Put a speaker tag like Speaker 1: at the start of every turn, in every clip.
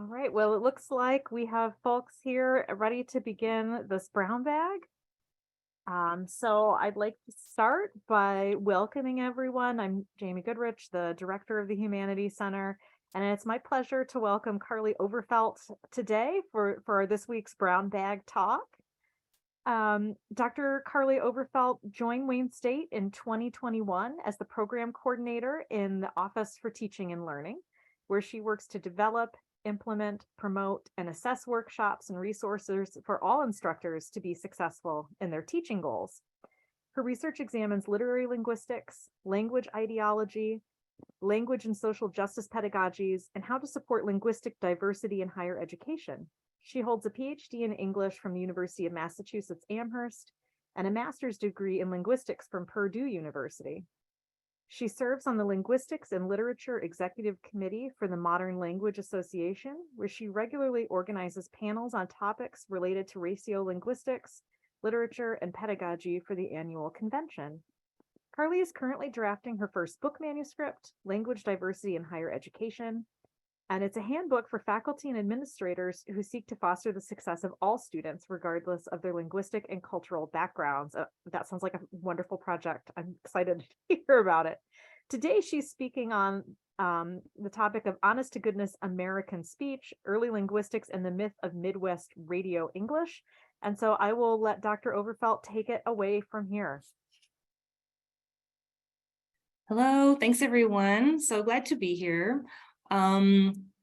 Speaker 1: All right, well, it looks like we have folks here ready to begin this brown bag. So I'd like to start by welcoming everyone. I'm Jamie Goodrich, the director of the Humanities Center, and it's my pleasure to welcome Carly Overfelt today for this week's brown bag talk. Dr. Carly Overfelt joined Wayne State in 2021 as the program coordinator in the Office for Teaching and Learning, where she works to develop, implement, promote, and assess workshops and resources for all instructors to be successful in their teaching goals. Her research examines literary linguistics, language ideology, language and social justice pedagogies, and how to support linguistic diversity in higher education. She holds a PhD in English from the University of Massachusetts Amherst and a master's degree in linguistics from Purdue University. She serves on the Linguistics and Literature Executive Committee for the Modern Language Association, where she regularly organizes panels on topics related to ratiolinguistics, literature, and pedagogy for the annual convention. Carly is currently drafting her first book manuscript, Language Diversity in Higher Education, and it's a handbook for faculty and administrators who seek to foster the success of all students, regardless of their linguistic and cultural backgrounds. That sounds like a wonderful project. I'm excited to hear about it. Today, she's speaking on the topic of honest to goodness American speech, early linguistics, and the myth of Midwest radio English. And so I will let Dr. Overfelt take it away from here.
Speaker 2: Hello, thanks everyone. So glad to be here.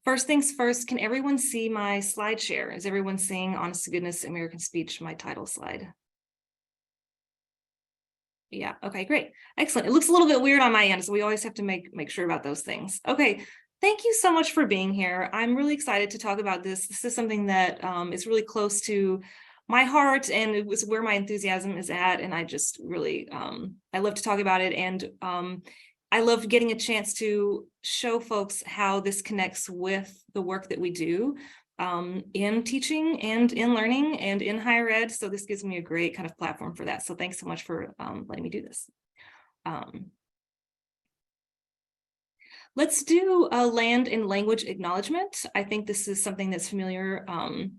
Speaker 2: First things first, can everyone see my slide share? Is everyone seeing Honest to Goodness American Speech, my title slide? Yeah, okay, great. Excellent. It looks a little bit weird on my end, so we always have to make sure about those things. Okay, thank you so much for being here. I'm really excited to talk about this. This is something that is really close to my heart, and it was where my enthusiasm is at, and I just really, I love to talk about it, and I love getting a chance to show folks how this connects with the work that we do in teaching and in learning and in higher ed. So this gives me a great kind of platform for that. So thanks so much for letting me do this. Let's do a land and language acknowledgement. I think this is something that's familiar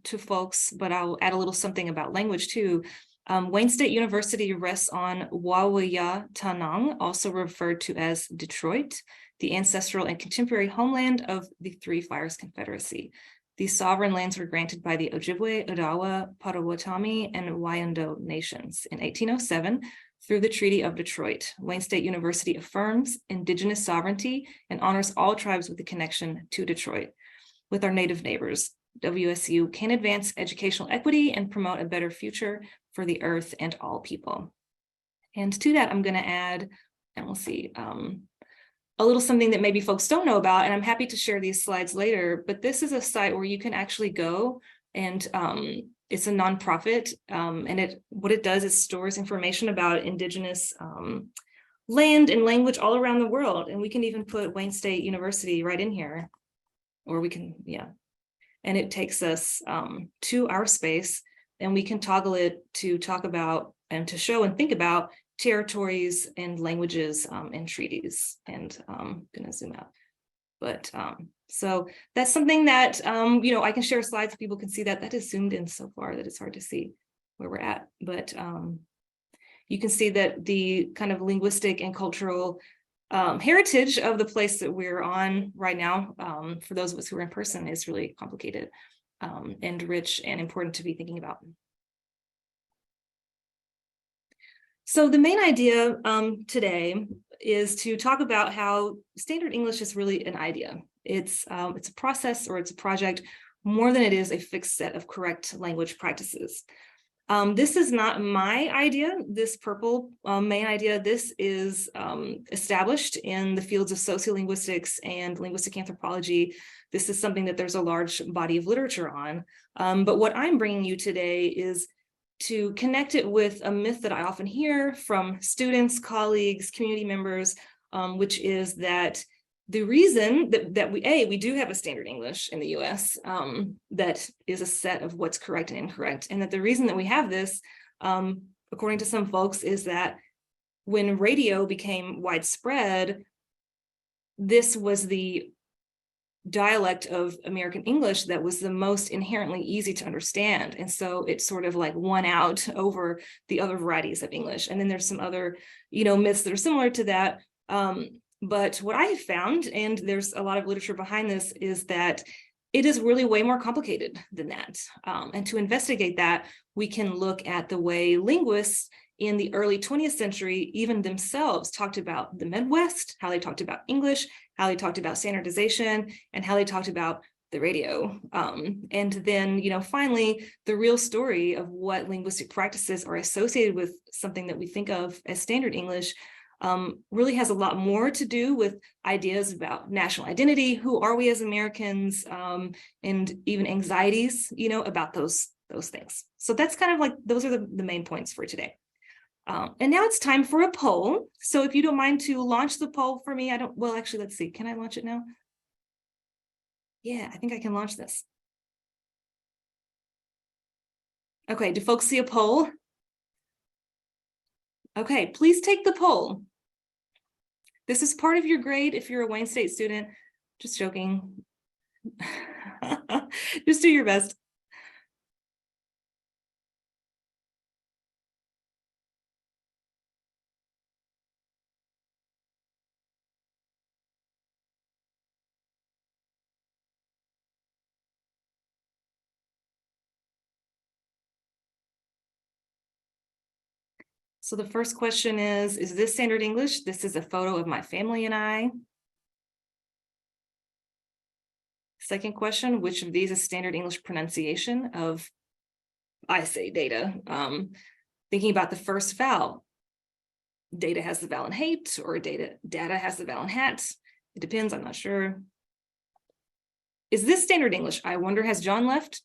Speaker 2: to folks, but I'll add a little something about language too. Wayne State University rests on Wawaya Tanang, also referred to as Detroit, the ancestral and contemporary homeland of the Three Fires Confederacy. These sovereign lands were granted by the Ojibwe, Odawa, Potawatomi, and Wyandotte nations in 1807 through the Treaty of Detroit. Wayne State University affirms Indigenous sovereignty and honors all tribes with a connection to Detroit. With our Native neighbors, WSU can advance educational equity and promote a better future for the earth and all people. And to that, I'm going to add, and we'll see, a little something that maybe folks don't know about, and I'm happy to share these slides later, but this is a site where you can actually go, and it's a nonprofit, and what it does is stores information about Indigenous land and language all around the world, and we can even put Wayne State University right in here, or we can, yeah. And it takes us to our space, and we can toggle it to talk about and to show and think about territories and languages and treaties. And I'm gonna zoom out. But so that's something that, I can share slides so people can see that. That is zoomed in so far that it's hard to see where we're at. But you can see that the kind of linguistic and cultural heritage of the place that we're on right now, for those of us who are in person, is really complicated and rich and important to be thinking about. So the main idea today is to talk about how standard English is really an idea. It's a process, or it's a project, more than it is a fixed set of correct language practices. This is not my idea, this purple main idea. This is established in the fields of sociolinguistics and linguistic anthropology. This is something that there's a large body of literature on. But what I'm bringing you today is to connect it with a myth that I often hear from students, colleagues, community members, which is that the reason that we do have a standard English in the US that is a set of what's correct and incorrect, and that the reason that we have this, according to some folks, is that when radio became widespread, this was the dialect of American English that was the most inherently easy to understand. And so it sort of like won out over the other varieties of English. And then there's some other, myths that are similar to that. But what I have found, and there's a lot of literature behind this, is that it is really way more complicated than that. And to investigate that, we can look at the way linguists in the early 20th century, even themselves talked about the Midwest, how they talked about English, how they talked about standardization, and how they talked about the radio. And then, finally, the real story of what linguistic practices are associated with something that we think of as standard English really has a lot more to do with ideas about national identity, who are we as Americans, and even anxieties, about those things. So that's kind of like, those are the main points for today. And now it's time for a poll. So if you don't mind to launch the poll for me, actually, let's see. Can I launch it now? Yeah, I think I can launch this. Okay, do folks see a poll? Okay, please take the poll. This is part of your grade if you're a Wayne State student. Just joking. Just do your best. So the first question is this standard English? This is a photo of my family and I. Second question, which of these is standard English pronunciation of I say data? Thinking about the first vowel. Data has the vowel in hate, or data has the vowel in hat. It depends, I'm not sure. Is this standard English? I wonder, has John left?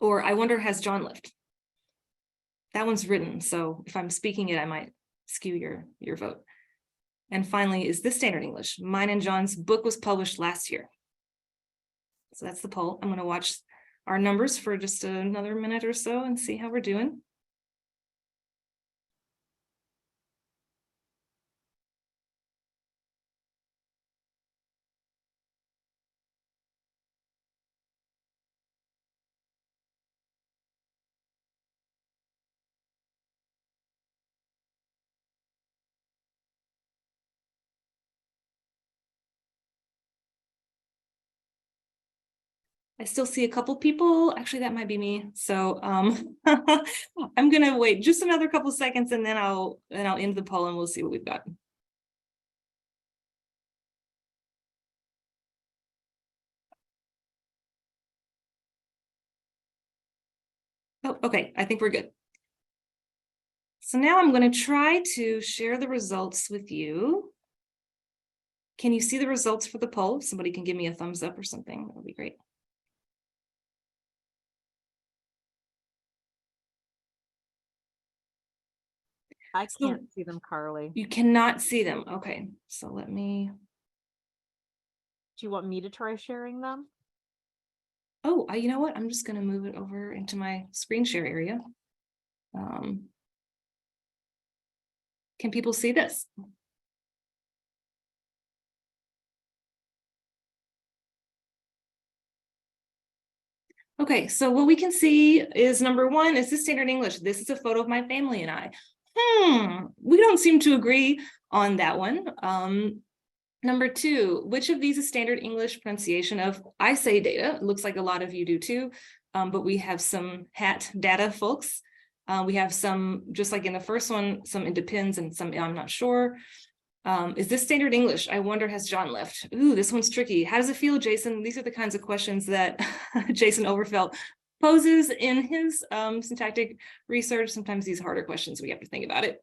Speaker 2: Or I wonder, has John left? That one's written, so if I'm speaking it, I might skew your vote. And finally, is this standard English? Mine and John's book was published last year. So that's the poll. I'm going to watch our numbers for just another minute or so and see how we're doing. I still see a couple people. Actually, that might be me. So I'm gonna wait just another couple seconds and then I'll end the poll and we'll see what we've got. Oh, okay, I think we're good. So now I'm going to try to share the results with you. Can you see the results for the poll? If somebody can give me a thumbs up or something, that would be great.
Speaker 1: I can't see them, Carly.
Speaker 2: You cannot see them. Okay, so let me.
Speaker 1: Do you want me to try sharing them?
Speaker 2: Oh, you know what? I'm just going to move it over into my screen share area. Can people see this? Okay, so what we can see is number one, is this standard English? This is a photo of my family and I. We don't seem to agree on that one. Number two, which of these is standard English pronunciation of I say data? It looks like a lot of you do too, but we have some hat data folks. We have some, just like in the first one, some it depends and some I'm not sure. Is this standard English? I wonder, has John left? Ooh, this one's tricky. How does it feel, Jason? These are the kinds of questions that Jason Overfelt poses in his syntactic research. Sometimes these harder questions, we have to think about it.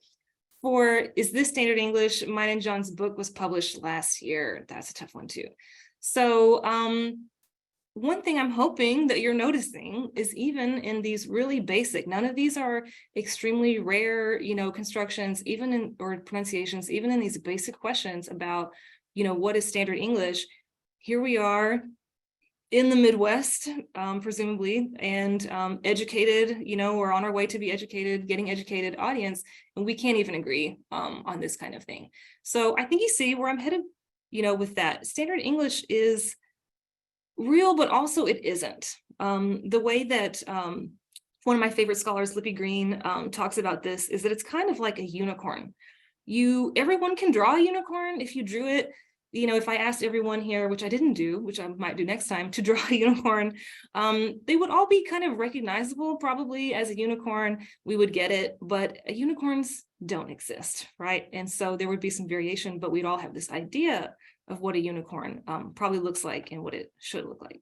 Speaker 2: For is this standard English? Mine and John's book was published last year. That's a tough one too. So one thing I'm hoping that you're noticing is even in these really basic, none of these are extremely rare, constructions, even in, or pronunciations, even in these basic questions about, what is standard English? Here we are in the Midwest, presumably, and educated, we're on our way to be educated, getting educated audience, and we can't even agree on this kind of thing. So I think you see where I'm headed, with that. Standard English is real, but also it isn't. The way that one of my favorite scholars, Lippy Green, talks about this is that it's kind of like a unicorn. Everyone can draw a unicorn if you drew it. If I asked everyone here, which I didn't do, which I might do next time, to draw a unicorn, they would all be kind of recognizable probably as a unicorn. We would get it, but unicorns don't exist, right? And so there would be some variation, but we'd all have this idea of what a unicorn probably looks like and what it should look like.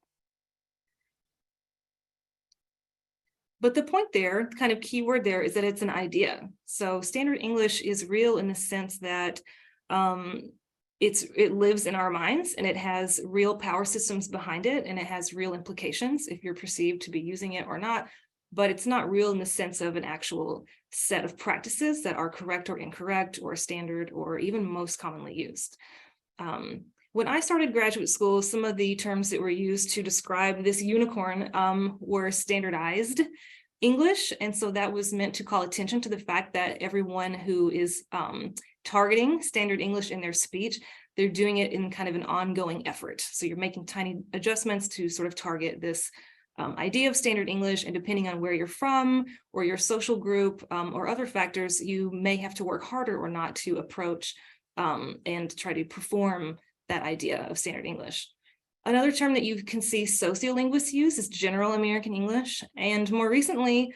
Speaker 2: But the point there, kind of keyword there, is that it's an idea. So standard English is real in the sense that it lives in our minds, and it has real power systems behind it, and it has real implications if you're perceived to be using it or not. But it's not real in the sense of an actual set of practices that are correct or incorrect or standard or even most commonly used. When I started graduate school, some of the terms that were used to describe this unicorn were standardized English. And so that was meant to call attention to the fact that everyone who is targeting standard English in their speech, they're doing it in kind of an ongoing effort. So you're making tiny adjustments to sort of target this idea of standard English, and depending on where you're from or your social group or other factors, you may have to work harder or not to approach and try to perform that idea of standard English. Another term that you can see sociolinguists use is general American English. And more recently,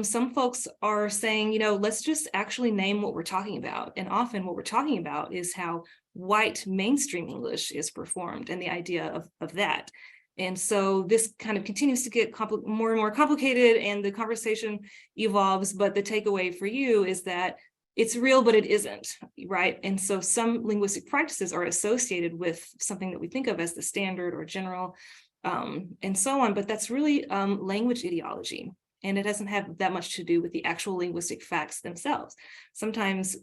Speaker 2: some folks are saying, let's just actually name what we're talking about. And often what we're talking about is how white mainstream English is performed and the idea of that. And so this kind of continues to get more and more complicated, and the conversation evolves. But the takeaway for you is that it's real, but it isn't, right? And so some linguistic practices are associated with something that we think of as the standard or general, and so on. But that's really language ideology. And it doesn't have that much to do with the actual linguistic facts themselves. Sometimes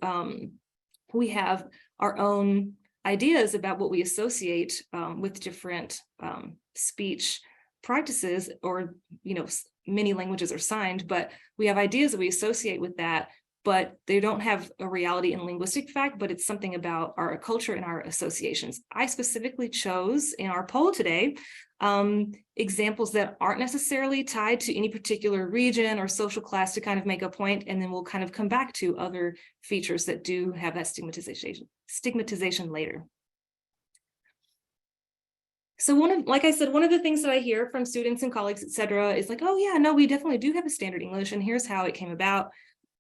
Speaker 2: we have our own ideas about what we associate with different speech practices, or, many languages are signed, but we have ideas that we associate with that, but they don't have a reality in linguistic fact, but it's something about our culture and our associations. I specifically chose in our poll today examples that aren't necessarily tied to any particular region or social class to kind of make a point, and then we'll kind of come back to other features that do have that stigmatization later. So like I said, one of the things that I hear from students and colleagues, et cetera, is like, oh yeah, no, we definitely do have a standard English, and here's how it came about.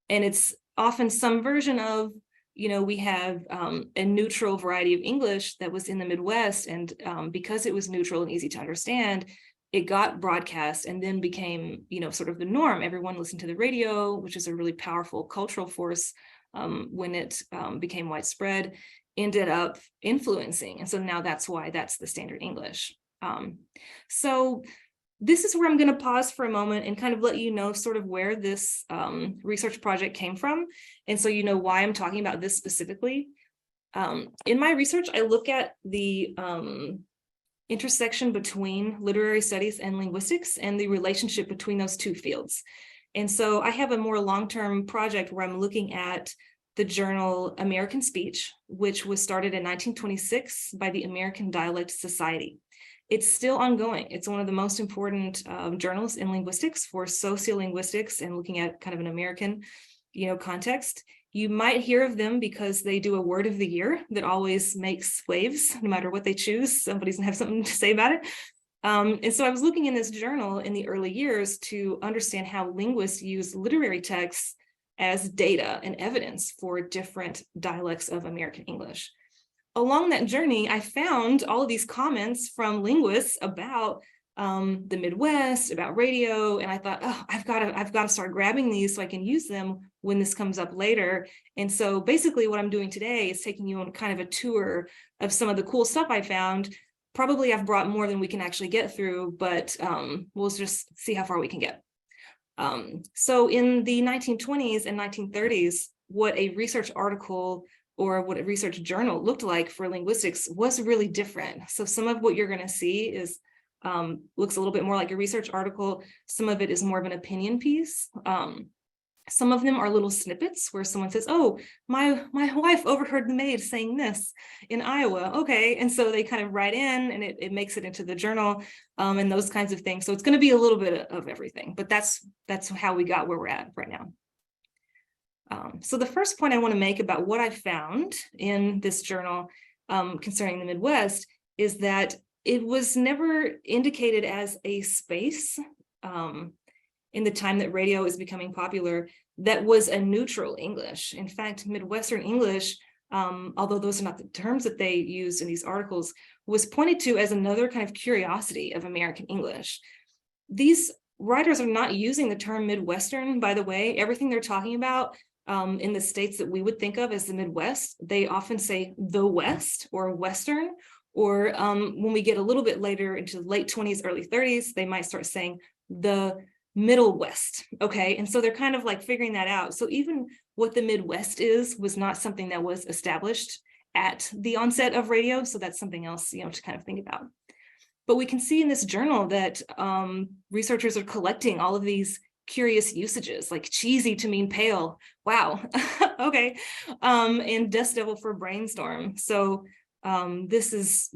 Speaker 2: And it's often some version of, we have a neutral variety of English that was in the Midwest. And because it was neutral and easy to understand, it got broadcast and then became, sort of the norm. Everyone listened to the radio, which is a really powerful cultural force when it became widespread, ended up influencing. And so now that's why that's the standard English. So this is where I'm going to pause for a moment and kind of let you know sort of where this research project came from. And so you know why I'm talking about this specifically. In my research, I look at the intersection between literary studies and linguistics and the relationship between those two fields. And so I have a more long-term project where I'm looking at the journal American Speech, which was started in 1926 by the American Dialect Society. It's still ongoing. It's one of the most important journals in linguistics for sociolinguistics and looking at kind of an American, context. You might hear of them because they do a word of the year that always makes waves, no matter what they choose. Somebody's gonna have something to say about it. And so I was looking in this journal in the early years to understand how linguists use literary texts as data and evidence for different dialects of American English. Along that journey, I found all of these comments from linguists about the Midwest, about radio, and I thought, oh, I've got to start grabbing these so I can use them when this comes up later. And so basically what I'm doing today is taking you on kind of a tour of some of the cool stuff I found. Probably I've brought more than we can actually get through, but we'll just see how far we can get. So in the 1920s and 1930s, what a research article or what a research journal looked like for linguistics was really different. So some of what you're going to see is looks a little bit more like a research article. Some of it is more of an opinion piece. Some of them are little snippets where someone says, oh, my wife overheard the maid saying this in Iowa. Okay. And so they kind of write in and it makes it into the journal, and those kinds of things. So it's going to be a little bit of everything, but that's how we got where we're at right now. So the first point I want to make about what I found in this journal concerning the Midwest is that it was never indicated as a space in the time that radio is becoming popular that was a neutral English. In fact, Midwestern English, although those are not the terms that they used in these articles, was pointed to as another kind of curiosity of American English. These writers are not using the term Midwestern, by the way. Everything they're talking about in the states that we would think of as the Midwest, they often say the West or Western, or when we get a little bit later into the late 20s, early 30s, they might start saying the Middle West. Okay, and so they're kind of like figuring that out. So even what the Midwest was not something that was established at the onset of radio. So that's something else, to kind of think about. But we can see in this journal that researchers are collecting all of these curious usages, like cheesy to mean pale. Wow. Okay. And dust devil for brainstorm. So this is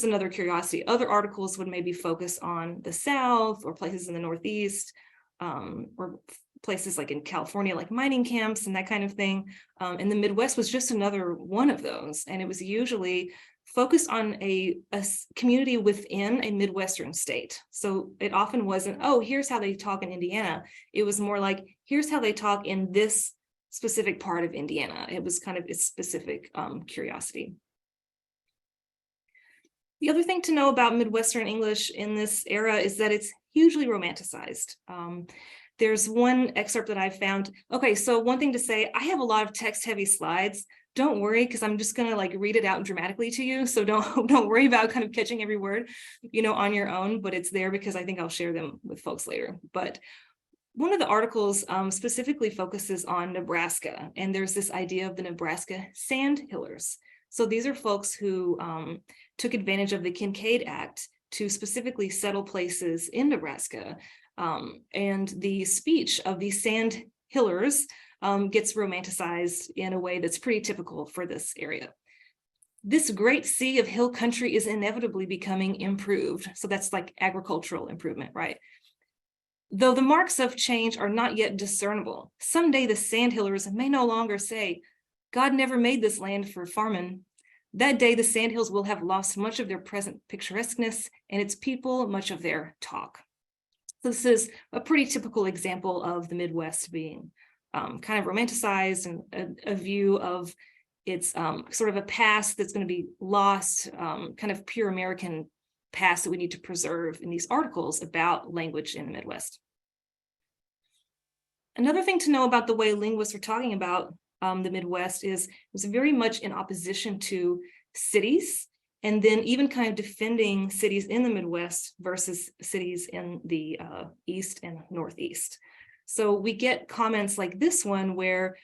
Speaker 2: another curiosity. Other articles would maybe focus on the South or places in the Northeast, or places like in California, like mining camps and that kind of thing. And the Midwest was just another one of those. And it was usually focused on a community within a Midwestern state. So it often wasn't, oh, here's how they talk in Indiana. It was more like, here's how they talk in this specific part of Indiana. It was kind of a specific curiosity. The other thing to know about Midwestern English in this era is that it's hugely romanticized. There's one excerpt that I found. Okay, so one thing to say, I have a lot of text-heavy slides. Don't worry, because I'm just gonna like read it out dramatically to you. So don't worry about kind of catching every word, on your own, but it's there because I think I'll share them with folks later. But one of the articles specifically focuses on Nebraska, and there's this idea of the Nebraska Sandhillers. So these are folks who took advantage of the Kincaid Act to specifically settle places in Nebraska. And the speech of these Sandhillers gets romanticized in a way that's pretty typical for this area. This great sea of hill country is inevitably becoming improved. So that's like agricultural improvement, right? Though the marks of change are not yet discernible, someday the Sandhillers may no longer say, God never made this land for farming. That day, the Sandhills will have lost much of their present picturesqueness and its people much of their talk. So this is a pretty typical example of the Midwest being kind of romanticized, and a view of its sort of a past that's going to be lost, kind of pure American past that we need to preserve in these articles about language in the Midwest. Another thing to know about the way linguists are talking about the Midwest is it was very much in opposition to cities, and then even kind of defending cities in the Midwest versus cities in the East and Northeast. So we get comments like this one where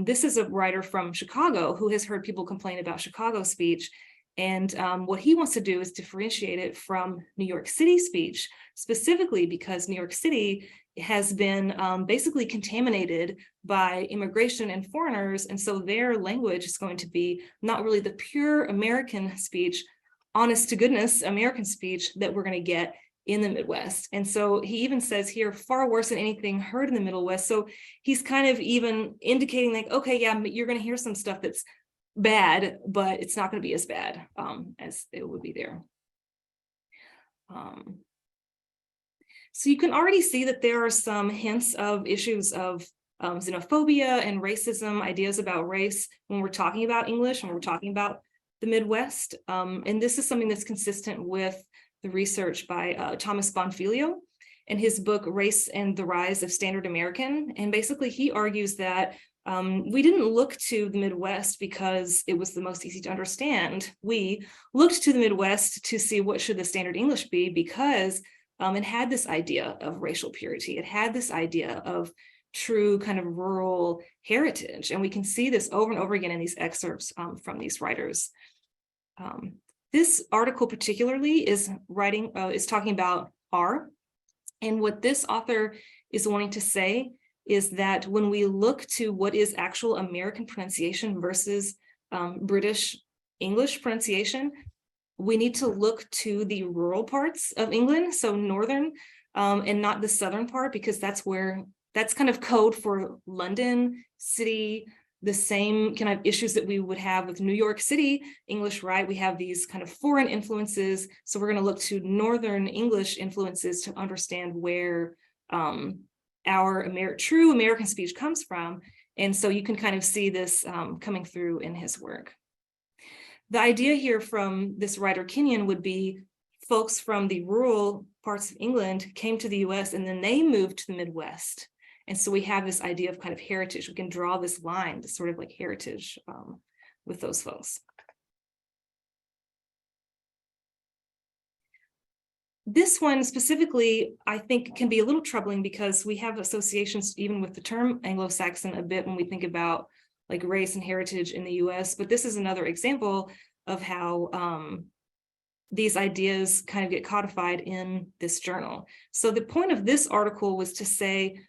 Speaker 2: this is a writer from Chicago who has heard people complain about Chicago speech. And what he wants to do is differentiate it from New York City speech, specifically because New York City has been basically contaminated by immigration and foreigners. And so their language is going to be not really the pure American speech, honest to goodness American speech that we're going to get in the Midwest. And so he even says here, far worse than anything heard in the Middle West. So he's kind of even indicating like, okay, yeah, you're going to hear some stuff that's bad, but it's not going to be as bad as it would be there. So you can already see that there are some hints of issues of xenophobia and racism, ideas about race when we're talking about English and we're talking about the Midwest. And this is something that's consistent with the research by Thomas Bonfiglio in his book, Race and the Rise of Standard American. And basically he argues that we didn't look to the Midwest because it was the most easy to understand. We looked to the Midwest to see what should the standard English be because it had this idea of racial purity. It had this idea of true kind of rural heritage. And we can see this over and over again in these excerpts from these writers. This article particularly is talking about R. And what this author is wanting to say is that when we look to what is actual American pronunciation versus British English pronunciation, we need to look to the rural parts of England, so northern, and not the southern part, because that's kind of code for London City, the same kind of issues that we would have with New York City English, right? We have these kind of foreign influences. So we're going to look to Northern English influences to understand where our true American speech comes from. And so you can kind of see this coming through in his work. The idea here from this writer Kenyon would be folks from the rural parts of England came to the US and then they moved to the Midwest. And so we have this idea of kind of heritage. We can draw this line to sort of like heritage with those folks. This one specifically, I think, can be a little troubling because we have associations even with the term Anglo-Saxon a bit when we think about like race and heritage in the US, but this is another example of how these ideas kind of get codified in this journal. So the point of this article was to say,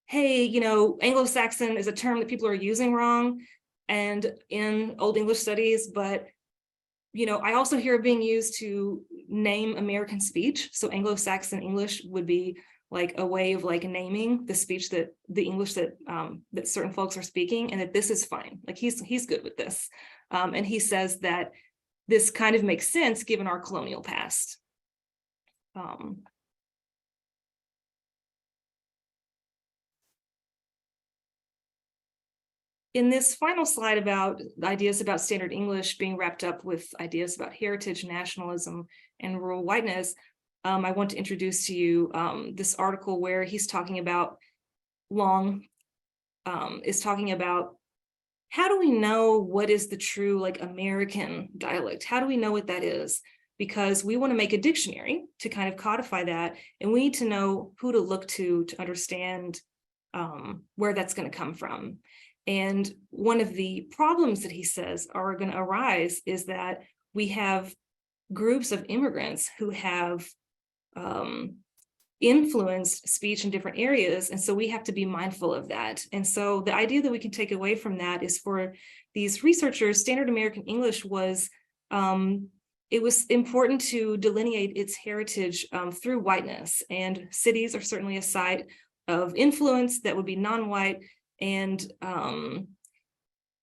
Speaker 2: hey, you know, Anglo-Saxon is a term that people are using wrong and in Old English studies, but you know, I also hear it being used to name American speech. So Anglo-Saxon English would be like a way of like naming the speech that the English that that certain folks are speaking, and that this is fine. Like he's good with this, and he says that this kind of makes sense given our colonial past. In this final slide about ideas about standard English being wrapped up with ideas about heritage, nationalism, and rural whiteness, I want to introduce to you this article where he's talking about, is talking about how do we know what is the true like American dialect? How do we know what that is? Because we want to make a dictionary to kind of codify that, and we need to know who to look to understand where that's going to come from. And one of the problems that he says are going to arise is that we have groups of immigrants who have influenced speech in different areas. And so we have to be mindful of that. And so the idea that we can take away from that is for these researchers, standard American English was, it was important to delineate its heritage through whiteness. And cities are certainly a site of influence that would be non-white. And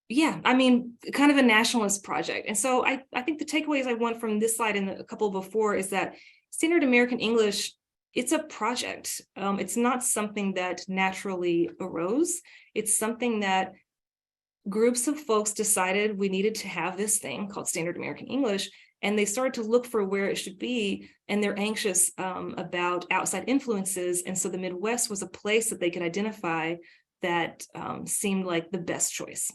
Speaker 2: yeah, I mean, kind of a nationalist project. And so I think the takeaways I want from this slide and a couple before is that standard American English, it's a project. It's not something that naturally arose. It's something that groups of folks decided we needed to have this thing called standard American English, and they started to look for where it should be, and they're anxious about outside influences. And so the Midwest was a place that they could identify that seemed like the best choice.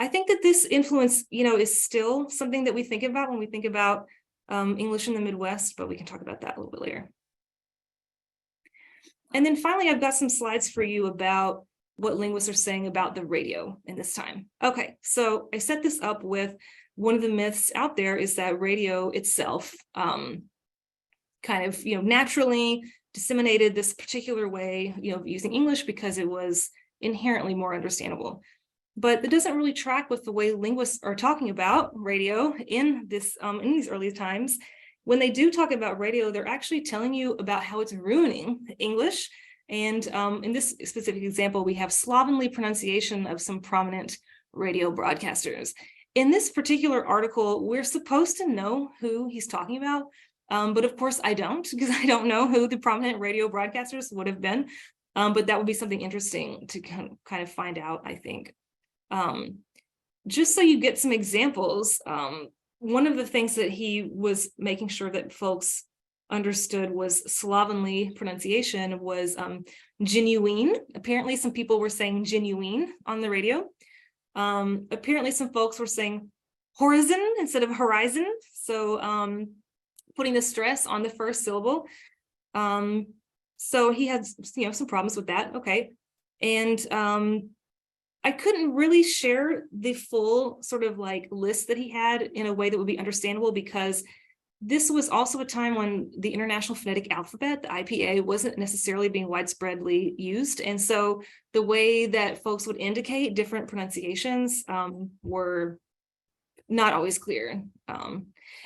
Speaker 2: I think that this influence, you know, is still something that we think about when we think about English in the Midwest, but we can talk about that a little bit later. And then finally, I've got some slides for you about what linguists are saying about the radio in this time. Okay, so I set this up with one of the myths out there is that radio itself kind of, you know, naturally disseminated this particular way, you know, using English because it was inherently more understandable. But that doesn't really track with the way linguists are talking about radio in this in these early times. When they do talk about radio, they're actually telling you about how it's ruining English. And in this specific example, we have slovenly pronunciation of some prominent radio broadcasters. In this particular article, we're supposed to know who he's talking about. But of course, I don't, because I don't know who the prominent radio broadcasters would have been. But that would be something interesting to kind of find out, I think. Just so you get some examples, one of the things that he was making sure that folks understood was slovenly pronunciation was genuine. Apparently, some people were saying genuine on the radio. Apparently, some folks were saying horizon instead of horizon. So putting the stress on the first syllable. So he had, you know, some problems with that. Okay. And I couldn't really share the full sort of like list that he had in a way that would be understandable because This was also a time when the International Phonetic Alphabet, the IPA, wasn't necessarily being widespreadly used. And so the way that folks would indicate different pronunciations were not always clear.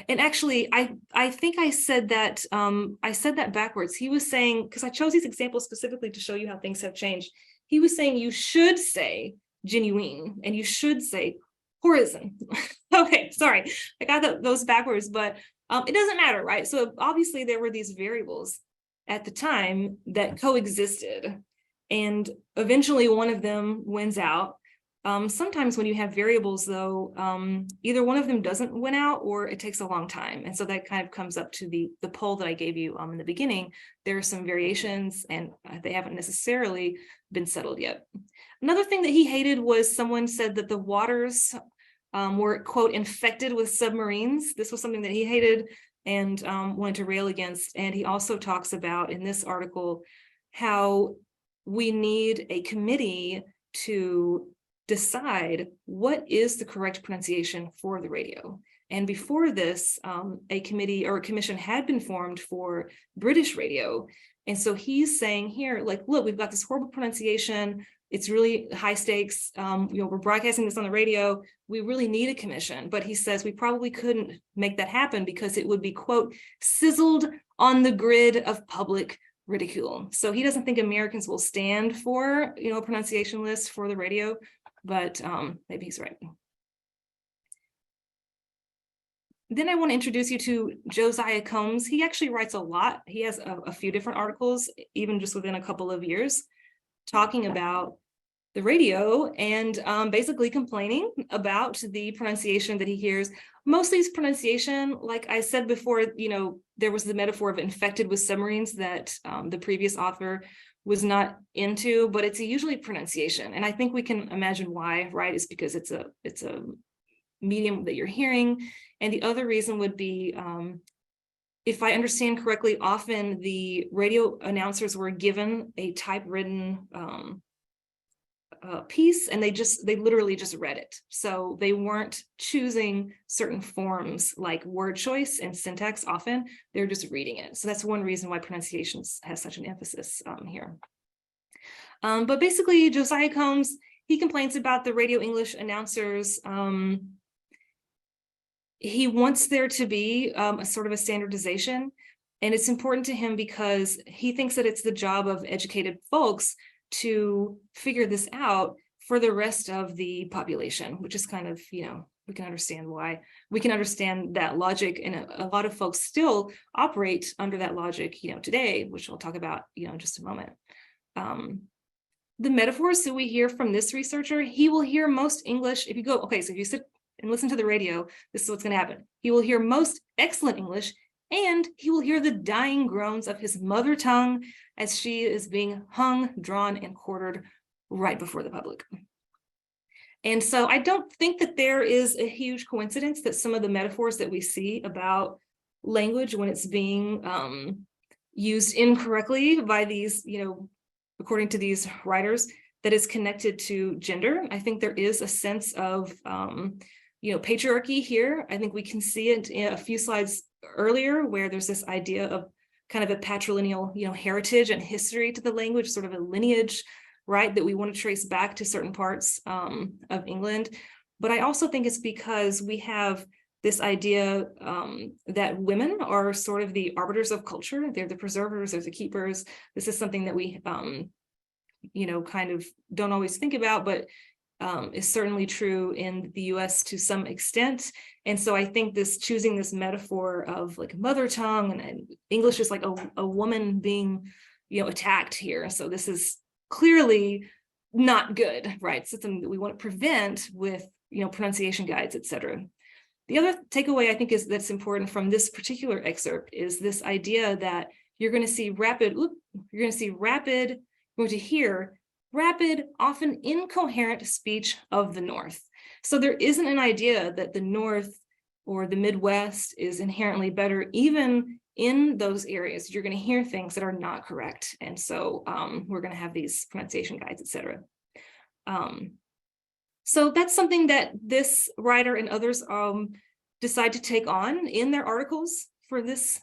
Speaker 2: And actually, I think I said that backwards. He was saying, because I chose these examples specifically to show you how things have changed. He was saying you should say genuine and you should say horizon. Okay, sorry, I got those backwards, but it doesn't matter, right? So obviously there were these variables at the time that coexisted, and eventually one of them wins out. Sometimes when you have variables, though, either one of them doesn't win out or it takes a long time. And so that kind of comes up to the poll that I gave you in the beginning. There are some variations and they haven't necessarily been settled yet. Another thing that he hated was someone said that the waters were, quote, infected with submarines. This was something that he hated and wanted to rail against. And he also talks about in this article how we need a committee to decide what is the correct pronunciation for the radio. And before this, a committee or a commission had been formed for British radio. And so he's saying here, like, look, we've got this horrible pronunciation. It's really high stakes. We're broadcasting this on the radio. We really need a commission. But he says we probably couldn't make that happen because it would be, quote, sizzled on the grid of public ridicule. So he doesn't think Americans will stand for, a pronunciation list for the radio, but maybe he's right. Then I want to introduce you to Josiah Combs. He actually writes a lot. He has a few different articles, even just within a couple of years, talking about the radio and basically complaining about the pronunciation that he hears. Mostly it's pronunciation. Like I said before, there was the metaphor of infected with submarines that the previous author was not into, but it's usually pronunciation. And I think we can imagine why, right? It's because it's a medium that you're hearing. And the other reason would be, if I understand correctly, often the radio announcers were given a typewritten piece and they literally just read it. So they weren't choosing certain forms like word choice and syntax. Often they're just reading it. So that's one reason why pronunciation has such an emphasis here. But basically Josiah Combs, he complains about the radio English announcers. He wants there to be a sort of a standardization, and it's important to him because he thinks that it's the job of educated folks to figure this out for the rest of the population, which is kind of, we can understand why. We can understand that logic, and a lot of folks still operate under that logic, today, which we'll talk about, in just a moment. The metaphors that we hear from this researcher, he will hear most English. If you go, okay, so if you sit and listen to the radio, this is what's going to happen. He will hear most excellent English, and he will hear the dying groans of his mother tongue as she is being hung, drawn, and quartered right before the public. And so I don't think that there is a huge coincidence that some of the metaphors that we see about language when it's being used incorrectly by these, according to these writers, that is connected to gender. I think there is a sense of, patriarchy here. I think we can see it in a few slides earlier where there's this idea of kind of a patrilineal, heritage and history to the language, sort of a lineage, right, that we want to trace back to certain parts of England. But I also think it's because we have this idea that women are sort of the arbiters of culture. They're the preservers, they're the keepers. This is something that we, kind of don't always think about, but is certainly true in the US to some extent. And so I think choosing this metaphor of like mother tongue and English is like a woman being, attacked here. So this is clearly not good, right? So something that we want to prevent with, pronunciation guides, et cetera. The other takeaway I think that's important from this particular excerpt is this idea that you're going to hear rapid, often incoherent speech of the North. So there isn't an idea that the North or the Midwest is inherently better. Even in those areas, you're going to hear things that are not correct. And so we're going to have these pronunciation guides, et cetera. So that's something that this writer and others decide to take on in their articles for this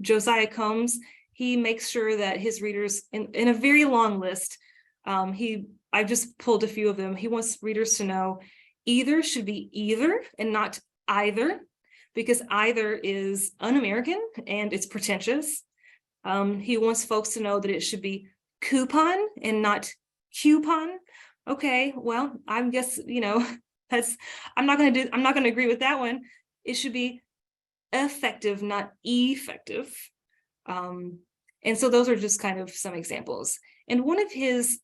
Speaker 2: Josiah Combs, he makes sure that his readers, in a very long list, I've just pulled a few of them. He wants readers to know either should be either and not either, because either is un-American and it's pretentious. He wants folks to know that it should be coupon and not coupon. Okay, well, I guess, I'm not going to agree with that one. It should be effective, not effective. And so those are just kind of some examples. And one of his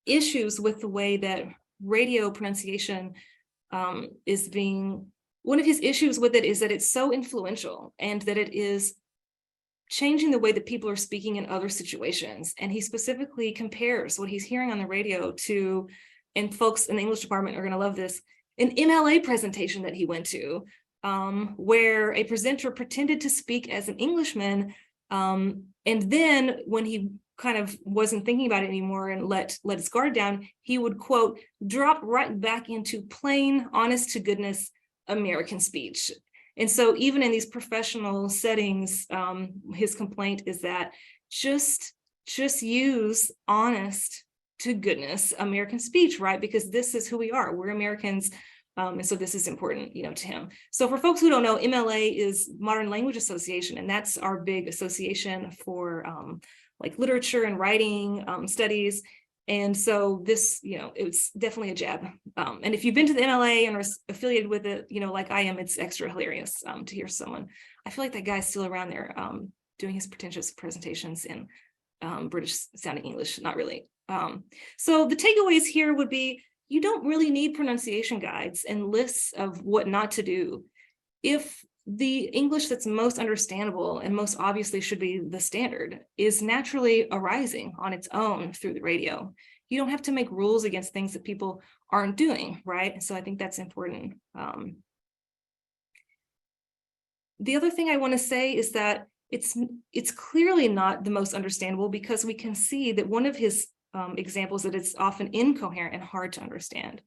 Speaker 2: issues with the way that radio pronunciation one of his issues with it is that it's so influential and that it is changing the way that people are speaking in other situations. And he specifically compares what he's hearing on the radio to, and folks in the English department are going to love this, an MLA presentation that he went to, where a presenter pretended to speak as an Englishman. And then when he kind of wasn't thinking about it anymore and let his guard down, he would, quote, drop right back into plain, honest to goodness American speech. And so even in these professional settings, his complaint is that just use honest to goodness American speech, right? Because this is who we are. We're Americans. And so this is important, to him. So for folks who don't know, MLA is Modern Language Association, and that's our big association for like literature and writing studies. And so this, it's definitely a jab. And if you've been to the MLA and are affiliated with it, like I am, it's extra hilarious to hear someone. I feel like that guy's still around there doing his pretentious presentations in British sounding English, not really. So the takeaways here would be, you don't really need pronunciation guides and lists of what not to do. If the English that's most understandable and most obviously should be the standard is naturally arising on its own through the radio, you don't have to make rules against things that people aren't doing, right? So I think that's important. The other thing I want to say is that it's clearly not the most understandable, because we can see that one of his examples that it's often incoherent and hard to understand.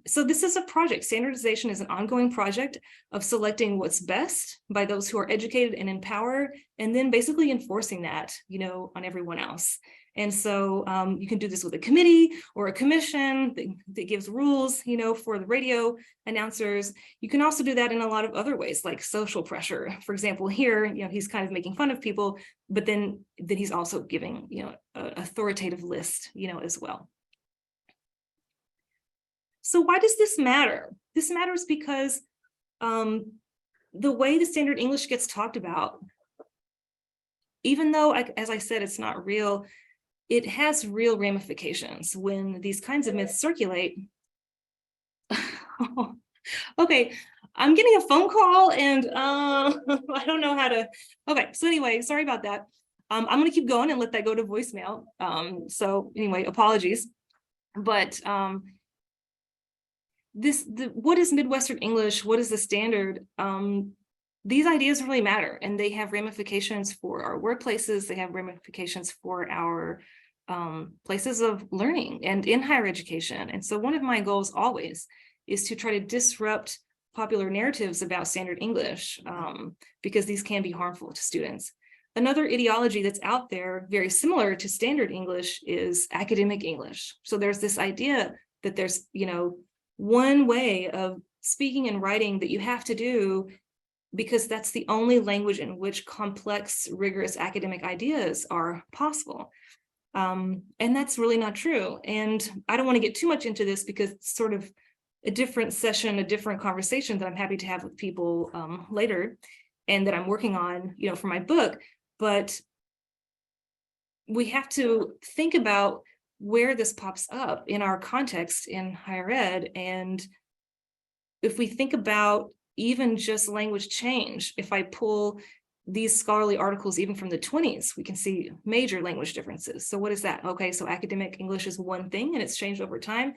Speaker 2: So this is a project. Standardization is an ongoing project of selecting what's best by those who are educated and in power, and then basically enforcing that, on everyone else. And so you can do this with a committee or a commission that gives rules, for the radio announcers. You can also do that in a lot of other ways, like social pressure. For example, here, he's kind of making fun of people, but then he's also giving, an authoritative list, as well. So why does this matter? This matters because the way the standard English gets talked about, even though, as I said, it's not real, it has real ramifications when these kinds of myths circulate. Okay, I'm getting a phone call and I don't know how to, okay, so anyway, sorry about that. I'm gonna keep going and let that go to voicemail. So anyway, apologies. But what is Midwestern English? What is the standard? These ideas really matter, and they have ramifications for our workplaces. They have ramifications for our places of learning and in higher education. And so one of my goals always is to try to disrupt popular narratives about standard English, because these can be harmful to students. Another ideology that's out there very similar to standard English is academic English. So there's this idea that there's, one way of speaking and writing that you have to do, because that's the only language in which complex, rigorous academic ideas are possible. And that's really not true. And I don't want to get too much into this because it's sort of a different session, a different conversation that I'm happy to have with people later, and that I'm working on, for my book. But we have to think about where this pops up in our context in higher ed. And if we think about even just language change, if I pull these scholarly articles even from the 20s, we can see major language differences. So what is that? Okay, so academic English is one thing and it's changed over time.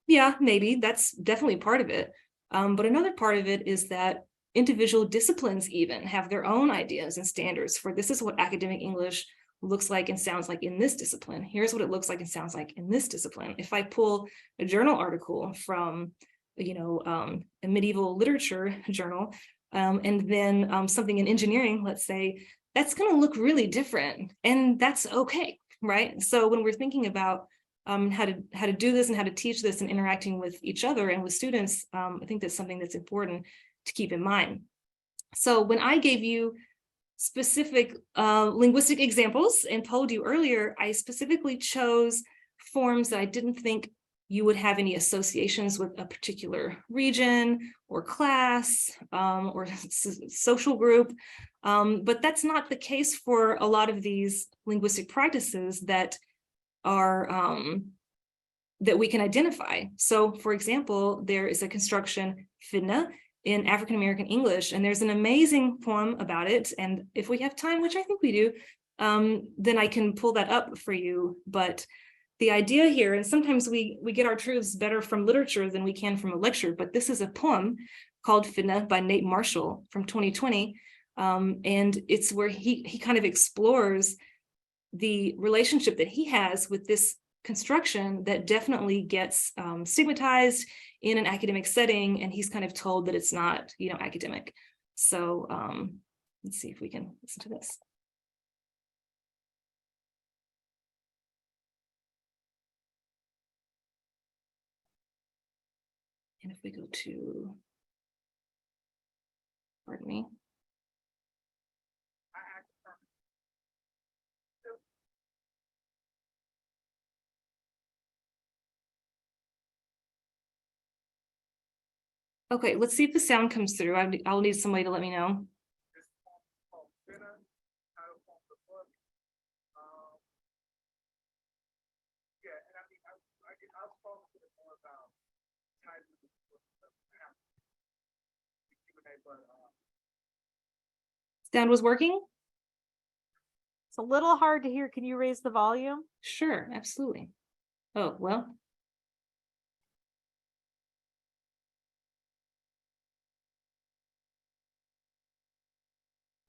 Speaker 2: Yeah, maybe that's definitely part of it. But another part of it is that individual disciplines even have their own ideas and standards for this is what academic English looks like and sounds like in this discipline. Here's what it looks like and sounds like in this discipline. If I pull a journal article from, a medieval literature journal, and then something in engineering, let's say, that's going to look really different, and that's okay, right? So when we're thinking about how to do this and how to teach this and interacting with each other and with students, I think that's something that's important to keep in mind. So when I gave you specific linguistic examples and told you earlier, I specifically chose forms that I didn't think you would have any associations with a particular region or class or social group. But that's not the case for a lot of these linguistic practices that are that we can identify. So for example, there is a construction finna in African American English, and there's an amazing poem about it. And if we have time, which I think we do, then I can pull that up for you. But the idea here, and sometimes we get our truths better from literature than we can from a lecture, but this is a poem called Finna by Nate Marshall from 2020. And it's where he kind of explores the relationship that he has with this construction that definitely gets stigmatized in an academic setting, and he's kind of told that it's not, academic. So let's see if we can listen to this. And if we go to, pardon me. Okay, let's see if the sound comes through. I'll need somebody to let me know. Sound was working?
Speaker 1: It's a little hard to hear. Can you raise the volume?
Speaker 2: Sure, absolutely. Oh, well.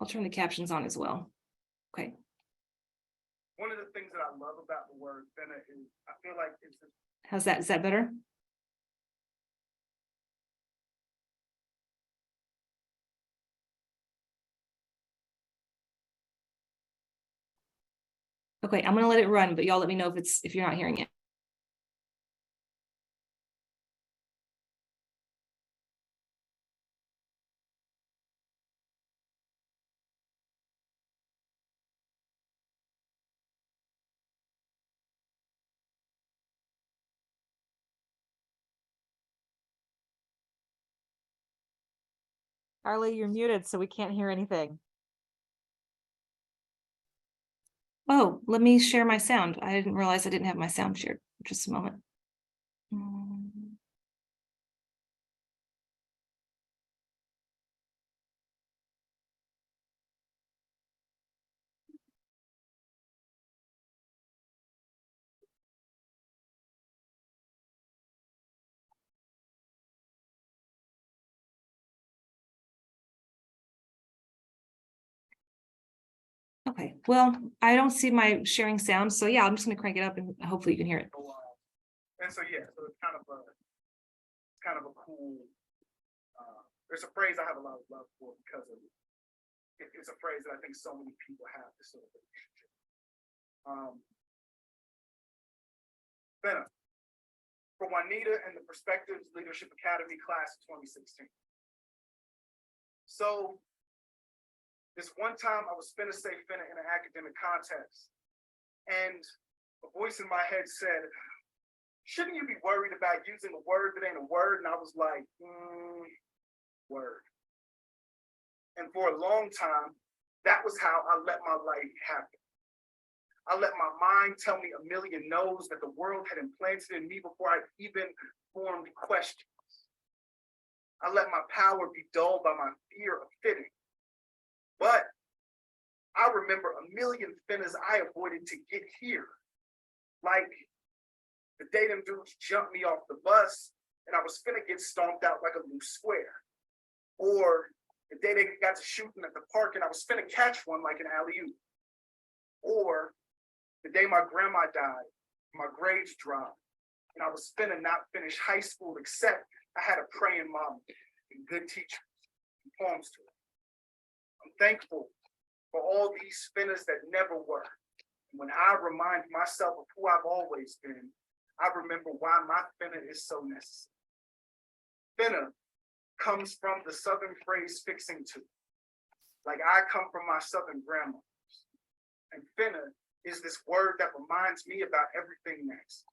Speaker 2: I'll turn the captions on as well. Okay.
Speaker 3: One of the things that I love about the word finna is I feel like it's just,
Speaker 2: How's that? Is that better? Okay, I'm gonna let it run, but y'all let me know if you're not hearing it.
Speaker 1: Carly, you're muted, so we can't hear anything.
Speaker 2: Oh, let me share my sound. I didn't realize I didn't have my sound shared. Just a moment. Okay, well, I don't see my sharing sound, so yeah, I'm just gonna crank it up and hopefully you can hear it.
Speaker 3: and so yeah, so it's kind of a cool. There's a phrase I have a lot of love for because of it. It's a phrase that I think so many people have this sort of relationship. Finna, for Juanita and the Perspectives Leadership Academy class of 2016. So this one time I was finna say finna in an academic context, and a voice in my head said, shouldn't you be worried about using a word that ain't a word? And I was like, word. And for a long time, that was how I let my life happen. I let my mind tell me a million no's that the world had implanted in me before I even formed questions. I let my power be dulled by my fear of fitting. But I remember a million finnas I avoided to get here. Like the day them dudes jumped me off the bus and I was finna get stomped out like a loose square. Or the day they got to shooting at the park and I was finna catch one like an alley-oop. Or the day my grandma died, my grades dropped, and I was finna not finish high school except I had a praying mom and good teachers. and poems to it. I'm thankful for all these spinners that never were. When I remind myself of who I've always been, I remember why my finna is so necessary. Finna comes from the Southern phrase fixing to. Like I come from my Southern grandmothers. And finna is this word that reminds me about everything next.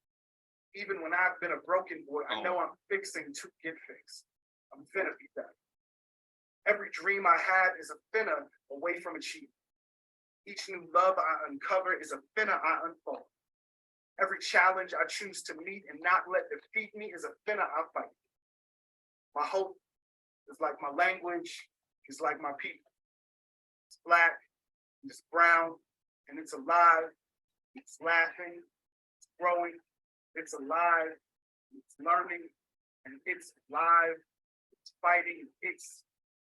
Speaker 3: Even when I've been a broken boy, I know I'm fixing to get fixed. I'm finna be better. Every dream I had is a finna away from achievement. Each new love I uncover is a finna I unfold. Every challenge I choose to meet and not let defeat me is a finna I fight. My hope is like my language, is like my people. It's Black, it's brown, and it's alive. It's laughing, it's growing, it's alive, it's learning, and it's live, it's fighting, it's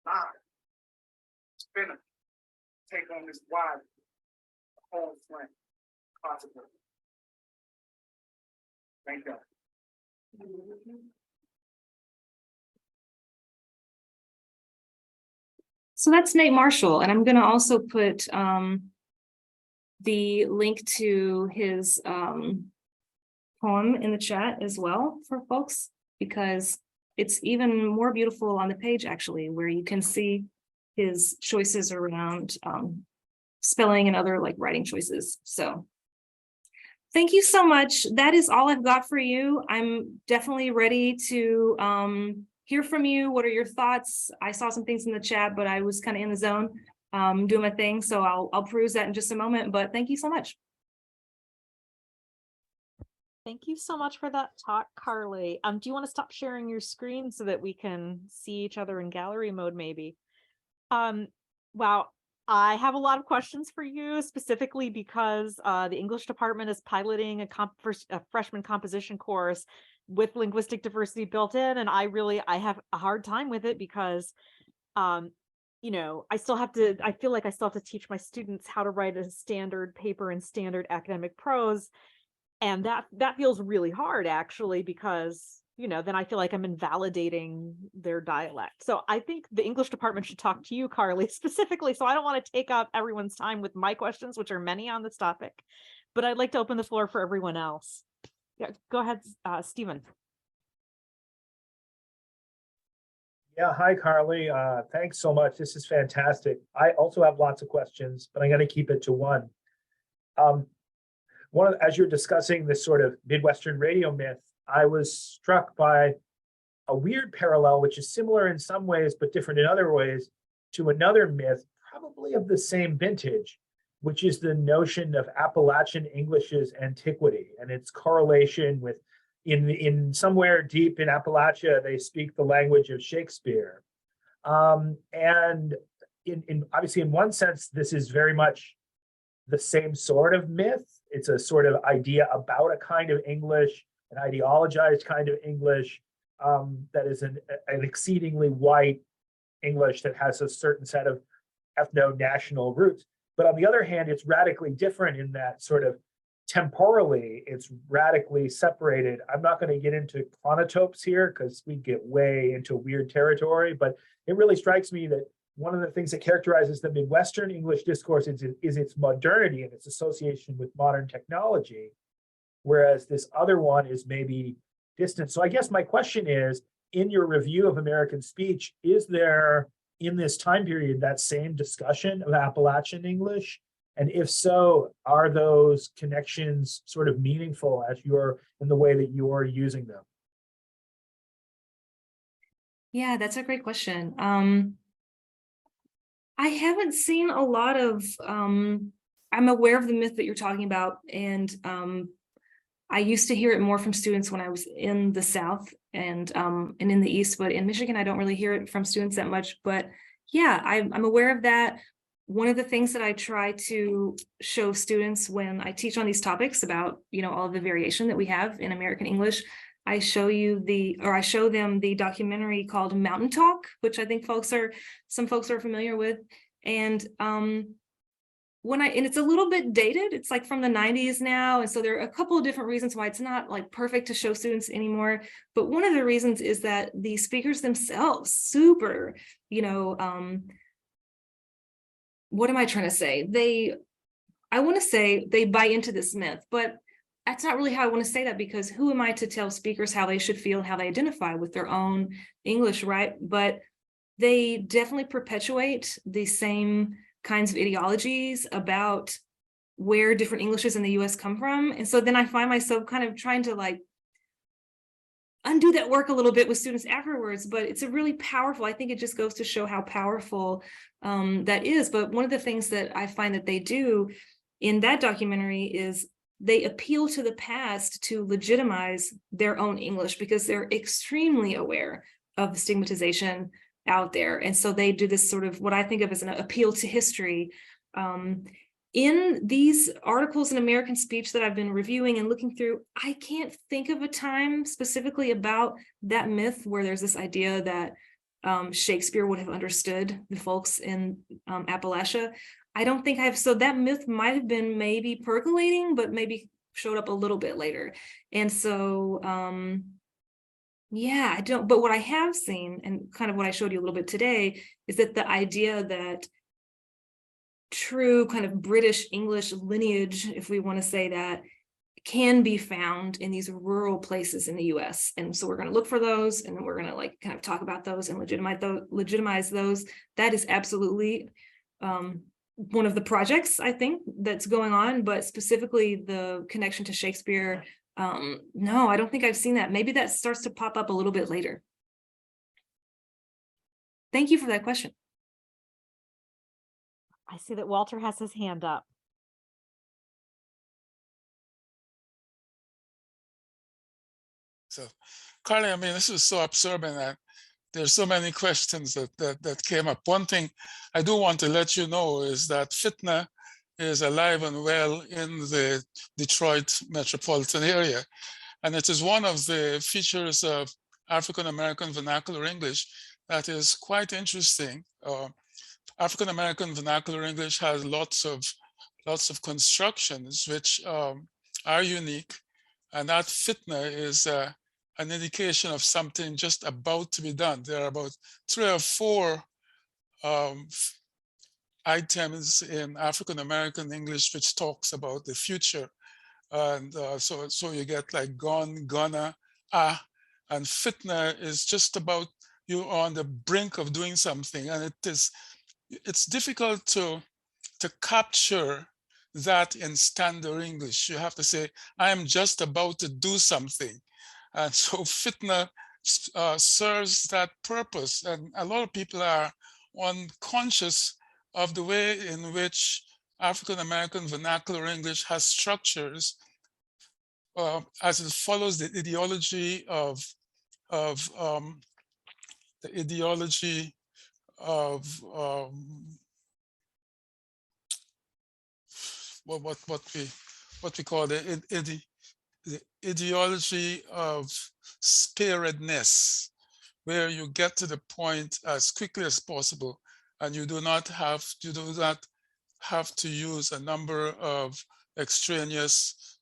Speaker 3: live. It's finna take on this wide, whole flame possibility. Thank God.
Speaker 2: So that's Nate Marshall, and I'm going to also put the link to his poem in the chat as well for folks, because it's even more beautiful on the page, actually, where you can see his choices around spelling and other like writing choices. So thank you so much. That is all I've got for you. I'm definitely ready to hear from you. What are your thoughts? I saw some things in the chat, but I was kind of in the zone doing my thing. So I'll peruse that in just a moment, but thank you so much.
Speaker 1: Thank you so much for that talk, Carly. Do you want to stop sharing your screen so that we can see each other in gallery mode, maybe? Wow, I have a lot of questions for you, specifically because the English department is piloting a freshman composition course with linguistic diversity built in, and I have a hard time with it because you know, I feel like I still have to teach my students how to write a standard paper in standard academic prose. And that feels really hard, actually, because, you know, then I feel like I'm invalidating their dialect. So I think the English department should talk to you, Carly, specifically. So I don't want to take up everyone's time with my questions, which are many on this topic, but I'd like to open the floor for everyone else. Yeah, go ahead, Stephen.
Speaker 4: Yeah, hi, Carly. Thanks so much. This is fantastic. I also have lots of questions, but I'm going to keep it to one. As you're discussing this sort of Midwestern radio myth, I was struck by a weird parallel, which is similar in some ways, but different in other ways, to another myth, probably of the same vintage, which is the notion of Appalachian English's antiquity and its correlation with in somewhere deep in Appalachia, they speak the language of Shakespeare. And obviously, in one sense, this is very much the same sort of myth. It's a sort of idea about a kind of English, an ideologized kind of English that is an exceedingly white English that has a certain set of ethno-national roots. But on the other hand, it's radically different in that sort of temporally, it's radically separated. I'm not going to get into chronotopes here because we get way into weird territory, but it really strikes me that one of the things that characterizes the Midwestern English discourse is its modernity and its association with modern technology, whereas this other one is maybe distant. So I guess my question is, in your review of American speech, is there in this time period that same discussion of Appalachian English? And if so, are those connections sort of meaningful as you're in the way that you're using them?
Speaker 2: Yeah, that's a great question. I haven't seen a lot of, I'm aware of the myth that you're talking about, and I used to hear it more from students when I was in the South and in the East, but in Michigan, I don't really hear it from students that much. But yeah, I'm aware of that. One of the things that I try to show students when I teach on these topics about, you know, all of the variation that we have in American English, I show them the documentary called Mountain Talk, which I think some folks are familiar with. And and it's a little bit dated, it's like from the 90s now. And so there are a couple of different reasons why it's not like perfect to show students anymore. But one of the reasons is that the speakers themselves, super, what am I trying to say? I want to say they buy into this myth, but that's not really how I want to say that, because who am I to tell speakers how they should feel and how they identify with their own English, right? But they definitely perpetuate the same kinds of ideologies about where different Englishes in the US come from. And so then I find myself kind of trying to like undo that work a little bit with students afterwards, but it's a really powerful, I think it just goes to show how powerful that is. But one of the things that I find that they do in that documentary is they appeal to the past to legitimize their own English, because they're extremely aware of the stigmatization out there. And so they do this sort of what I think of as an appeal to history. In these articles in American Speech that I've been reviewing and looking through, I can't think of a time specifically about that myth where there's this idea that Shakespeare would have understood the folks in Appalachia. I don't think so that myth might have been maybe percolating, but maybe showed up a little bit later. And so, yeah, but what I have seen, and kind of what I showed you a little bit today, is that the idea that true kind of British English lineage, if we want to say that, can be found in these rural places in the US. And so we're going to look for those, and then we're going to like kind of talk about those and legitimize those. That is absolutely one of the projects I think that's going on, but specifically the connection to Shakespeare, no, I don't think I've seen that. Maybe that starts to pop up a little bit later. Thank you for that question.
Speaker 1: I see that Walter has his hand up.
Speaker 5: So, Carly, I mean, this is so absorbing that there's so many questions that came up. One thing I do want to let you know is that Fitna is alive and well in the Detroit metropolitan area. And it is one of the features of African-American vernacular English that is quite interesting. African-American vernacular English has lots of constructions which are unique, and that Fitna is an indication of something just about to be done. There are about 3 or 4 items in African-American English which talks about the future. And so you get like gone, gonna, and Fitna is just about you on the brink of doing something. And it's difficult to capture that in standard English. You have to say, I am just about to do something. And so Fitna serves that purpose. And a lot of people are unconscious of the way in which African-American vernacular English has structures as it follows the ideology of what we call the ideology of sparedness, where you get to the point as quickly as possible, and you do not have to use a number of extraneous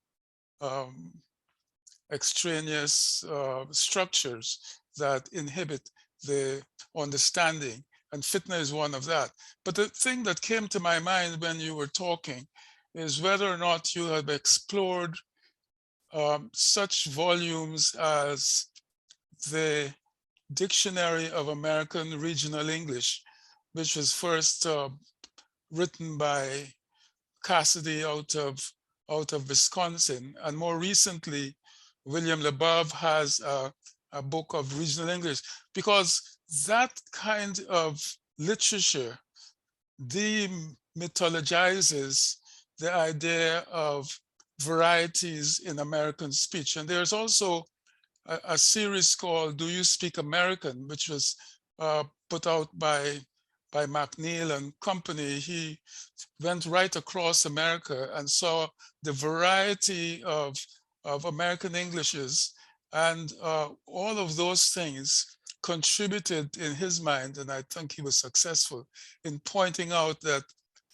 Speaker 5: structures that inhibit the understanding, and Fitna is one of that. But the thing that came to my mind when you were talking is whether or not you have explored such volumes as the Dictionary of American Regional English, which was first written by Cassidy out of Wisconsin, and more recently, William LeBove has a book of regional English, because that kind of literature demythologizes the idea of varieties in American speech. And there's also a series called Do You Speak American, which was put out by McNeil and company. He went right across America and saw the variety of American Englishes, and all of those things contributed in his mind, and I think he was successful in pointing out that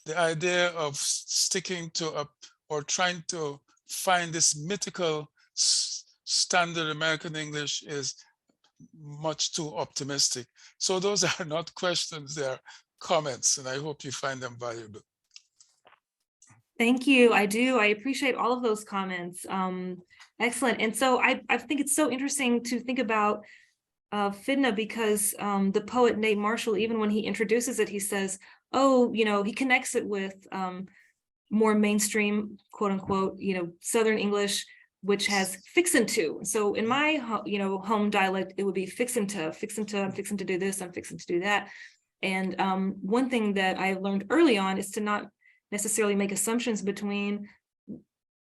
Speaker 5: the idea of sticking to or trying to find this mythical standard American English is much too optimistic. So those are not questions, they're comments, and I hope you find them valuable.
Speaker 2: Thank you. I do. I appreciate all of those comments. Excellent. And so I think it's so interesting to think about Fidna, because the poet Nate Marshall, even when he introduces it, he says, oh, you know, he connects it with more mainstream, quote unquote, you know, Southern English, which has fixin' to. So in my, home dialect, it would be fixin' to, I'm fixin' to do this, I'm fixin' to do that. And one thing that I learned early on is to not necessarily make assumptions between,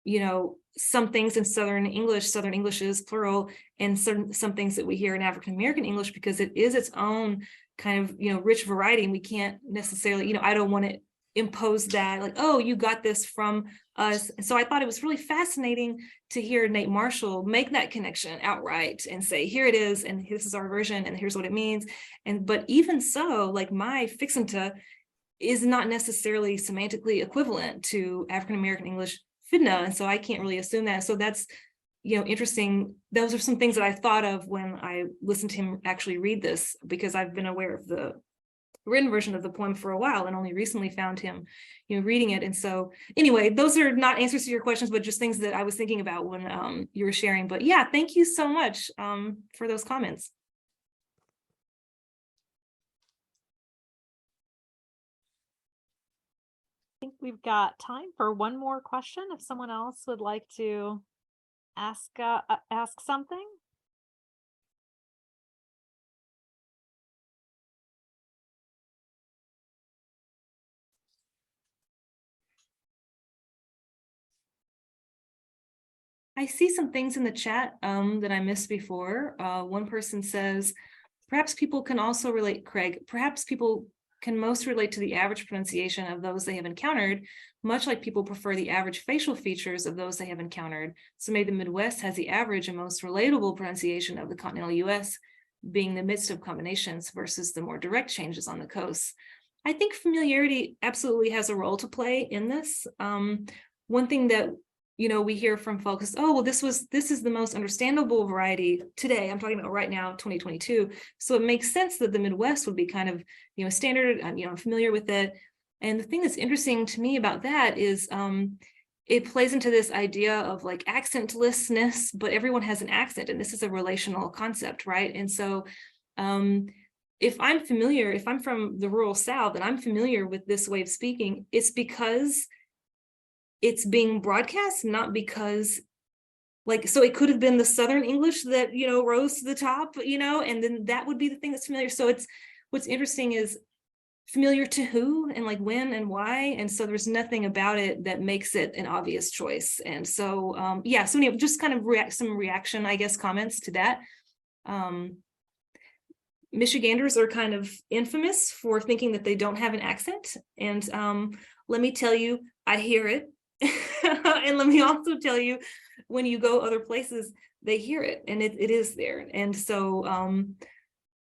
Speaker 2: you know, some things in Southern English is plural, and some things that we hear in African American English, because it is its own kind of, you know, rich variety. And we can't necessarily, you know, I don't want to impose that, like, oh, you got this from us. And so I thought it was really fascinating to hear Nate Marshall make that connection outright and say, here it is, and this is our version, and here's what it means. But even so, like, my fixin' to is not necessarily semantically equivalent to African American English Fidna, and so I can't really assume that. So that's, you know, interesting. Those are some things that I thought of when I listened to him actually read this, because I've been aware of the written version of the poem for a while and only recently found him, you know, reading it. And so anyway, those are not answers to your questions, but just things that I was thinking about when you were sharing. But yeah, thank you so much for those comments.
Speaker 1: I think we've got time for one more question. If someone else would like to ask something.
Speaker 2: I see some things in the chat that I missed before. One person says, perhaps people can also relate, Craig, perhaps people can most relate to the average pronunciation of those they have encountered, much like people prefer the average facial features of those they have encountered. So maybe the Midwest has the average and most relatable pronunciation of the continental US, being the midst of combinations versus the more direct changes on the coast. I think familiarity absolutely has a role to play in this. One thing that, you know, we hear from folks, oh, well, this is the most understandable variety today. I'm talking about right now, 2022. So it makes sense that the Midwest would be kind of, you know, standard, you know, I'm familiar with it. And the thing that's interesting to me about that is it plays into this idea of like accentlessness, but everyone has an accent, and this is a relational concept, right? And so if I'm from the rural South and I'm familiar with this way of speaking, it's because it's being broadcast, not because, like, so it could have been the Southern English that, you know, rose to the top, you know, and then that would be the thing that's familiar. So it's, what's interesting is familiar to who and like when and why. And so there's nothing about it that makes it an obvious choice. And so, yeah, so anyway, just kind of some reaction, I guess, comments to that. Michiganders are kind of infamous for thinking that they don't have an accent. And let me tell you, I hear it. And let me also tell you, when you go other places, they hear it, and it is there. And so,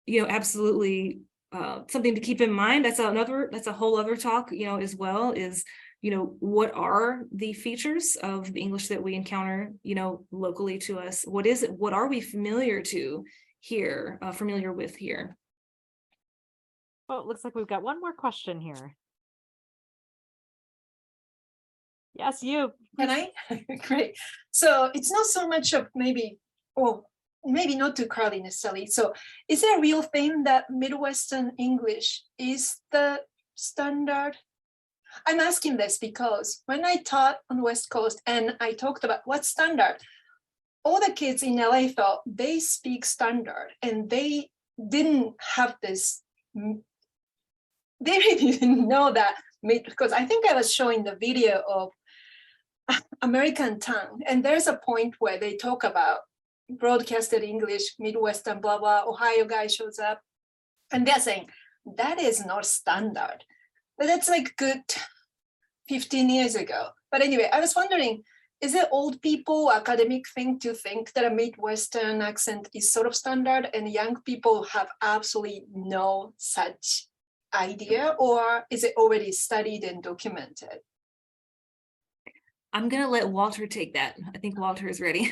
Speaker 2: you know, absolutely something to keep in mind. That's a whole other talk, you know, as well, is, you know, what are the features of the English that we encounter, you know, locally to us? What is it? What are we familiar to here, familiar with here?
Speaker 1: Oh, it looks like we've got one more question here. Yes, you.
Speaker 6: Can I? Great. So it's not so much of maybe, well, maybe not too crowded necessarily. So is it a real thing that Midwestern English is the standard? I'm asking this because when I taught on the West Coast and I talked about what's standard, all the kids in LA thought they speak standard, and they didn't have this, they really didn't know that, because I think I was showing the video of American tongue, and there's a point where they talk about broadcasted English, Midwestern, blah, blah, Ohio guy shows up, and they're saying, that is not standard. But that's like good 15 years ago. But anyway, I was wondering, is it old people academic thing to think that a Midwestern accent is sort of standard, and young people have absolutely no such idea, or is it already studied and documented?
Speaker 2: I'm gonna let Walter take that. I think Walter is ready.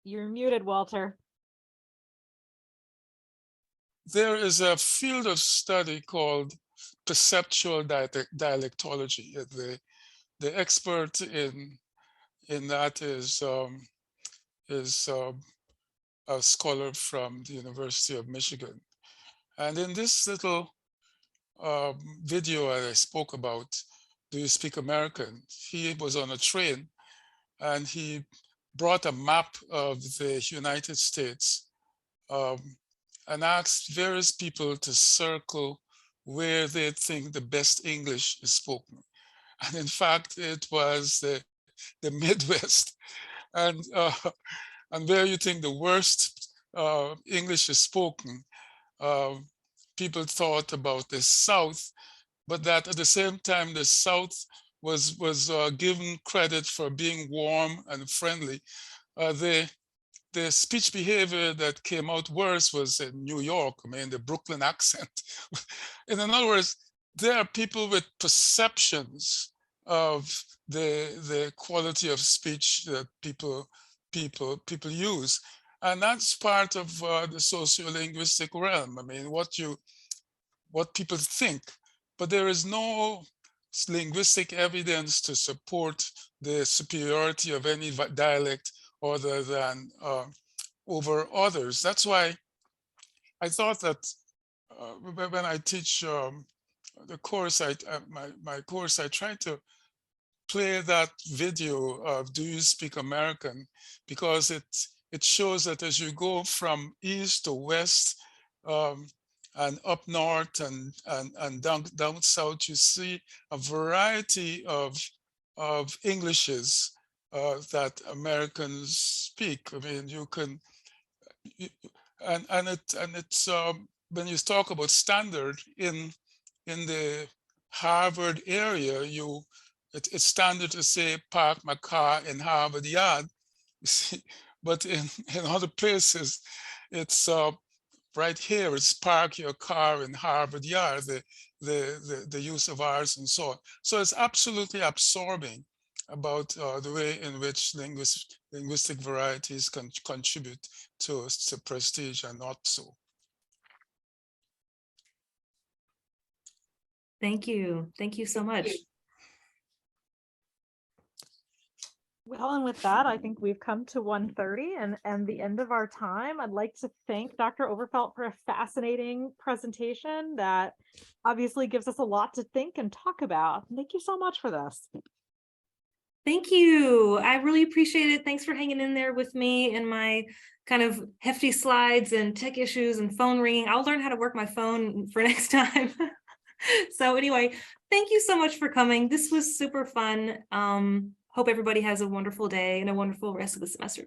Speaker 1: You're muted, Walter.
Speaker 5: There is a field of study called perceptual dialectology. The expert in that is a scholar from the University of Michigan. And in this little video that I spoke about, Do You Speak American? He was on a train and he brought a map of the United States and asked various people to circle where they think the best English is spoken. And in fact, it was the Midwest. And where you think the worst English is spoken, people thought about the South, but that at the same time, the South was given credit for being warm and friendly. The speech behavior that came out worse was in New York, I mean, the Brooklyn accent. In other words, there are people with perceptions of the quality of speech that people use. And that's part of the sociolinguistic realm. I mean, what people think, but there is no linguistic evidence to support the superiority of any dialect other than over others. That's why I thought that when I teach the course, my course, I try to play that video of Do You Speak American, because it shows that as you go from east to west and up north and down south, you see a variety of Englishes that Americans speak. I mean, you can, and it's when you talk about standard in the Harvard area, it's standard to say park my car in Harvard Yard, you see, but in other places, it's right here, it's park your car in Harvard Yard, the use of R's and so on. So it's absolutely absorbing about the way in which linguistic varieties can contribute to prestige and not so.
Speaker 2: Thank you. Thank you so much.
Speaker 1: Well, and with that, I think we've come to 1:30 and the end of our time. I'd like to thank Dr. Overfelt for a fascinating presentation that obviously gives us a lot to think and talk about. Thank you so much for this.
Speaker 2: Thank you. I really appreciate it. Thanks for hanging in there with me and my kind of hefty slides and tech issues and phone ringing. I'll learn how to work my phone for next time. So anyway, thank you so much for coming. This was super fun. Hope everybody has a wonderful day and a wonderful rest of the semester.